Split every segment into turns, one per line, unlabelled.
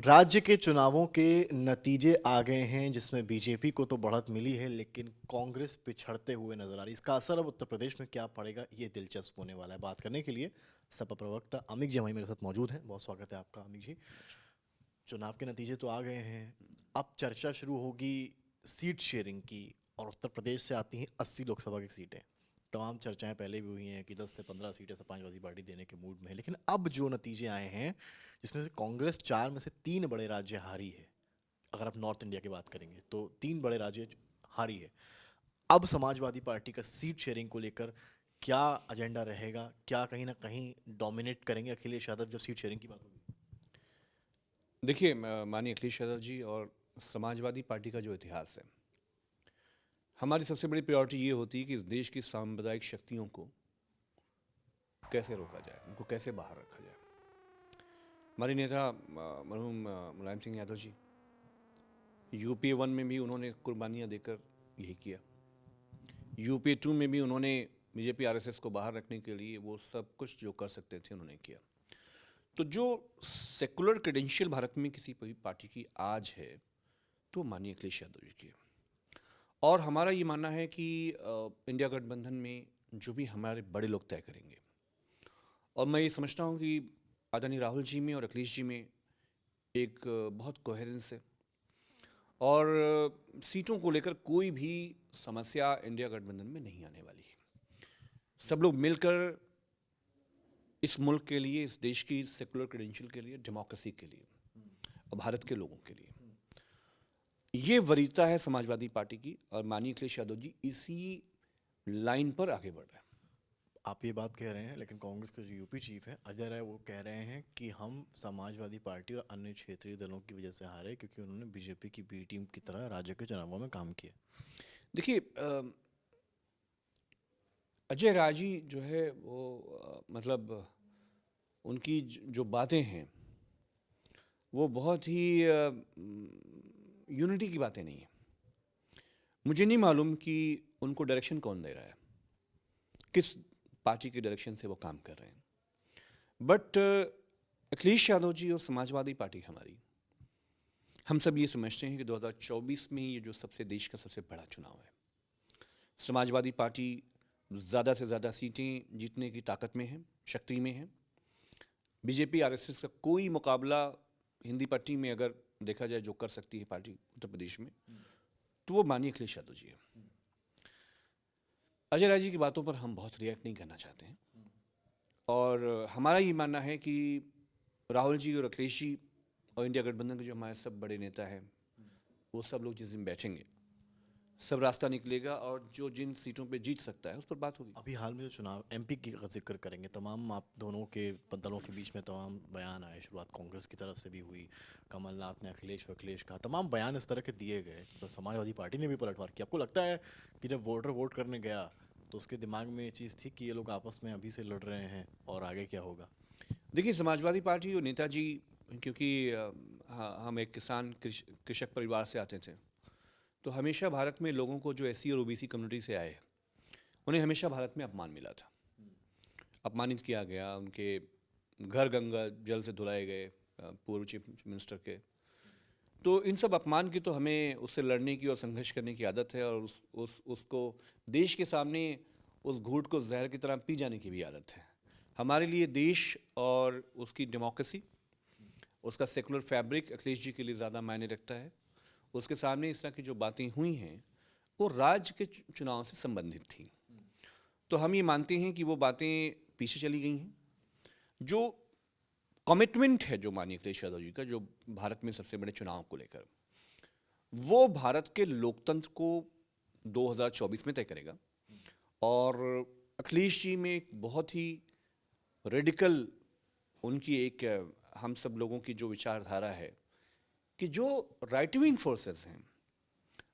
राज्य के चुनावों के नतीजे आ गए हैं जिसमें बीजेपी को तो बढ़त मिली है लेकिन कांग्रेस पिछड़ते हुए नजर आ रही है। इसका असर अब उत्तर प्रदेश में क्या पड़ेगा ये दिलचस्प होने वाला है। बात करने के लिए सपा प्रवक्ता अमित जी हमारे मेरे साथ मौजूद हैं। बहुत स्वागत है आपका अमित जी। चुनाव के नतीजे तो आ गए हैं, अब चर्चा शुरू होगी सीट शेयरिंग की। और उत्तर प्रदेश से आती हैं 80 लोकसभा की सीटें। तमाम चर्चाएं पहले भी हुई हैं कि 10 से 15 सीटें समाजवादी पार्टी देने के मूड में है, लेकिन अब जो नतीजे आए हैं जिसमें से कांग्रेस 4 में से 3 बड़े राज्य हारी है। अगर आप नॉर्थ इंडिया की बात करेंगे तो 3 बड़े राज्य हारी है। अब समाजवादी पार्टी का सीट शेयरिंग को लेकर क्या एजेंडा रहेगा? क्या कहीं ना कहीं डोमिनेट करेंगे अखिलेश यादव जब सीट शेयरिंग की बात होगी?
देखिए, माननीय अखिलेश यादव जी और समाजवादी पार्टी का जो इतिहास है, हमारी सबसे बड़ी प्रायोरिटी ये होती है कि इस देश की सांप्रदायिक शक्तियों को कैसे रोका जाए, उनको कैसे बाहर रखा जाए। हमारे नेता मरहूम मुलायम सिंह यादव जी, यूपीए 1 में भी उन्होंने कुर्बानियाँ देकर यही किया। यूपीए 2 में भी उन्होंने बीजेपी आरएसएस को बाहर रखने के लिए वो सब कुछ जो कर सकते थे उन्होंने किया। तो जो सेकुलर क्रेडेंशियल भारत में किसी भी पार्टी की आज है, तो माननीय अखिलेश यादव जी की है। और हमारा ये मानना है कि इंडिया गठबंधन में जो भी हमारे बड़े लोग तय करेंगे, और मैं ये समझता हूँ कि आदरणीय राहुल जी में और अखिलेश जी में एक बहुत कोहेरेंस है, और सीटों को लेकर कोई भी समस्या इंडिया गठबंधन में नहीं आने वाली है। सब लोग मिलकर इस मुल्क के लिए, इस देश की सेकुलर क्रेडेंशियल के लिए, डेमोक्रेसी के लिए और भारत के लोगों के लिए, ये वरीयता है समाजवादी पार्टी की। और माननीय अखिलेश यादव जी इसी लाइन पर आगे बढ़ रहे हैं।
आप ये बात कह रहे हैं, लेकिन कांग्रेस के जो यूपी चीफ हैं अजय राय, वो कह रहे हैं कि हम समाजवादी पार्टी और अन्य क्षेत्रीय दलों की वजह से हारे क्योंकि उन्होंने बीजेपी की बी टीम की तरह राज्य के चुनावों में काम किया।
देखिए, अजय राजी जो है वो मतलब उनकी जो बातें हैं वो बहुत ही यूनिटी की बातें नहीं है। मुझे नहीं मालूम कि उनको डायरेक्शन कौन दे रहा है, किस पार्टी की डायरेक्शन से वो काम कर रहे हैं। बट अखिलेश यादव जी और समाजवादी पार्टी हमारी, हम सब ये समझते हैं कि 2024 में ये जो सबसे देश का सबसे बड़ा चुनाव है, समाजवादी पार्टी ज़्यादा से ज़्यादा सीटें जीतने की ताकत में है, शक्ति में है। बीजेपी आरएसएस का कोई मुकाबला हिंदी पट्टी में अगर देखा जाए जो कर सकती है पार्टी उत्तर प्रदेश में, तो वो माननीय अखिलेश यादव जी है। अजय राय जी की बातों पर हम बहुत रिएक्ट नहीं करना चाहते हैं, और हमारा ये मानना है कि राहुल जी और अखिलेश जी और इंडिया गठबंधन के जो हमारे सब बड़े नेता हैं, वो सब लोग जिस दिन बैठेंगे, सब रास्ता निकलेगा, और जो जिन सीटों पे जीत सकता है उस पर बात होगी।
अभी हाल में जो चुनाव एमपी की का जिक्र करेंगे, तमाम आप दोनों के दलों के बीच में तमाम बयान आए। शुरुआत कांग्रेस की तरफ से भी हुई, कमलनाथ ने अखिलेश व अखिलेश कहा, तमाम बयान इस तरह के दिए गए तो समाजवादी पार्टी ने भी पलटवार किया। आपको लगता है कि जब वोटर वोट करने गया तो उसके दिमाग में ये चीज़ थी कि ये लोग आपस में अभी से लड़ रहे हैं और आगे क्या होगा?
देखिए, समाजवादी पार्टी और नेताजी, क्योंकि हम एक किसान कृषक परिवार से आते थे, तो हमेशा भारत में लोगों को जो एससी और ओबीसी कम्युनिटी से आए, उन्हें हमेशा भारत में अपमान मिला था, अपमानित किया गया, उनके घर गंगा जल से धुलाए गए, पूर्व चीफ मिनिस्टर के। तो इन सब अपमान की तो हमें उससे लड़ने की और संघर्ष करने की आदत है, और उसको देश के सामने उस घूंट को जहर की तरह पी जाने की भी आदत है। हमारे लिए देश और उसकी डेमोक्रेसी, उसका सेकुलर फैब्रिक अखिलेश जी के लिए ज़्यादा मायने रखता है। उसके सामने इस तरह की जो बातें हुई हैं वो राज्य के चुनाव से संबंधित थी। तो हम ये मानते हैं कि वो बातें पीछे चली गई हैं। जो कमिटमेंट है जो माननीय अखिलेश यादव जी का, जो भारत में सबसे बड़े चुनाव को लेकर, वो भारत के लोकतंत्र को 2024 में तय करेगा। और अखिलेश जी में एक बहुत ही रेडिकल, उनकी एक हम सब लोगों की जो विचारधारा है कि जो राइट विंग फोर्सेस हैं,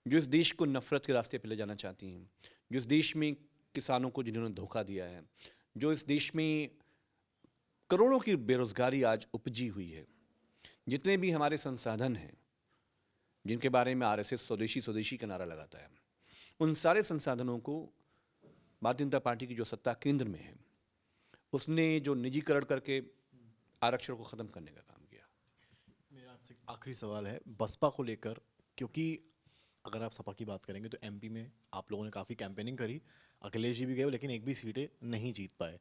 जो इस देश को नफरत के रास्ते पे ले जाना चाहती हैं, जो इस देश में किसानों को जिन्होंने धोखा दिया है, जो इस देश में करोड़ों की बेरोजगारी आज उपजी हुई है, जितने भी हमारे संसाधन हैं जिनके बारे में आरएसएस स्वदेशी स्वदेशी का नारा लगाता है, उन सारे संसाधनों को भारतीय जनता पार्टी की जो सत्ता केंद्र में है, उसने जो निजीकरण करके आरक्षण को ख़त्म करने का काम किया।
मेरा आपसे एक आखिरी सवाल है बसपा को लेकर, क्योंकि अगर आप सपा की बात करेंगे तो एमपी में आप लोगों ने काफ़ी कैंपेनिंग करी, अखिलेश जी भी गए लेकिन एक भी सीटें नहीं जीत पाए।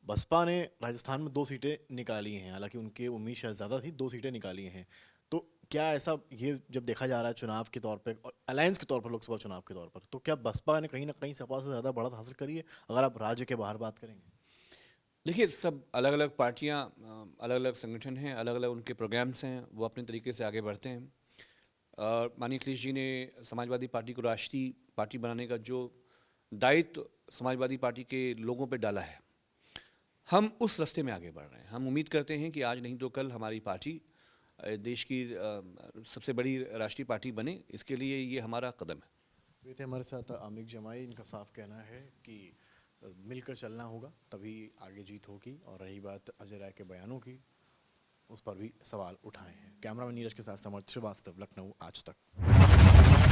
बसपा ने राजस्थान में 2 सीटें निकाली हैं, हालांकि उनके उम्मीद शायद ज़्यादा थी, 2 सीटें निकाली हैं। तो क्या ऐसा ये जब देखा जा रहा है चुनाव के तौर पे और अलायंस के तौर पर, लोकसभा चुनाव के तौर पर, तो क्या बसपा ने कहीं ना कहीं सपा से ज़्यादा बढ़त हासिल करी है अगर आप राज्य के बाहर बात करेंगे?
देखिए, सब अलग अलग पार्टियाँ, अलग अलग संगठन हैं, अलग अलग उनके प्रोग्राम्स हैं, वो अपने तरीके से आगे बढ़ते हैं। माननीय अखिलेश जी ने समाजवादी पार्टी को राष्ट्रीय पार्टी बनाने का जो दायित्व समाजवादी पार्टी के लोगों पे डाला है, हम उस रास्ते में आगे बढ़ रहे हैं। हम उम्मीद करते हैं कि आज नहीं तो कल हमारी पार्टी देश की सबसे बड़ी राष्ट्रीय पार्टी बने, इसके लिए ये हमारा कदम है।
ये थे हमारे साथ अमिक जमाई। इनका साफ कहना है कि मिलकर चलना होगा तभी आगे जीत होगी। और रही बात अजय राय के बयानों की, उस पर भी सवाल उठाए हैं। कैमरामैन नीरज के साथ समर्थ श्रीवास्तव, लखनऊ आज तक।